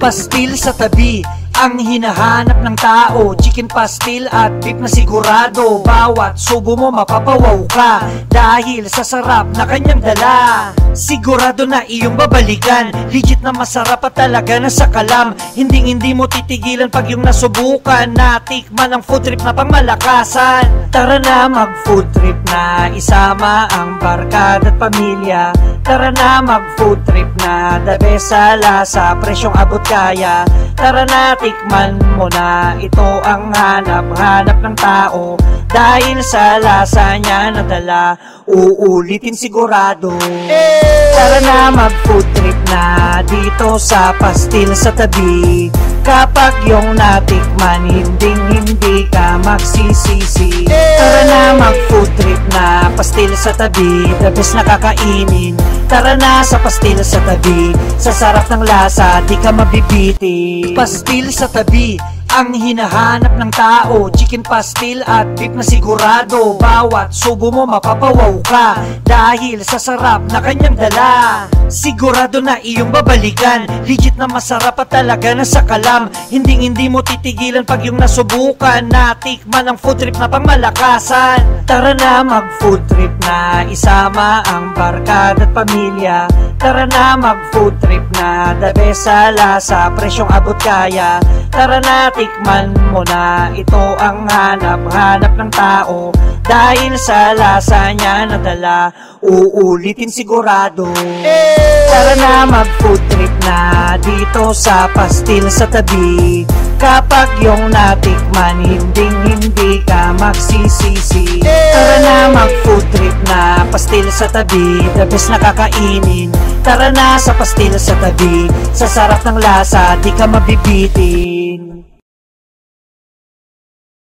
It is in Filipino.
Pastil sa tabi ang hinahanap ng tao. Chicken pastil at beef na sigurado. Bawat subo mo mapapawaw ka dahil sa sarap na kanyang dala. Sigurado na iyong babalikan. Legit na masarap at talaga na sa kalam. Hindi mo titigilan pag yung nasubukan. Natikman ang food trip na pangmalakasan. Tara na mag food trip na, isama ang barkada at pamilya. Tara na mag food trip na, the best sa lasa, presyong abot kaya. Tara na, tikman mo na, ito ang hanap ng tao. Dahil sa lasa niya nadala, uulitin sigurado. Tara na mag food trip na, dito sa pastil sa tabi. Kapag yung natikman, hindi ka magsisisi. Tara na mag food trip na, pastil sa tabi, the best na kakainin. Tara na sa pastil sa tabi, sa sarap ng lasa, di ka mabibiti. Pastil sa tabi ang hinahanap ng tao. Chicken pastil at beef na sigurado. Bawat subo mo mapapawaw ka dahil sa sarap na kanyang dala. Sigurado na iyong babalikan. Legit na masarap at talaga na sa kalam. Hindi mo titigilan pag yung nasubukan. Natikman ang food trip na pangmalakasan. Tara na mag food trip na, isama ang barkada at pamilya. Tara na mag food trip na, the best sa lasa, presyong abot kaya. Tara na, tikman mo na, ito ang hanap ng tao. Dahil sa lasa niya nadala, uulitin sigurado. Tara na mag food trip na, dito sa pastil sa tabi. Kapag yung natikman, hindi ka magsisisi. Tara na mag food trip na, pastil sa tabi, the best na kakainin. Tara na sa pastil sa tabi, sa sarap ng lasa, di ka mabibiti.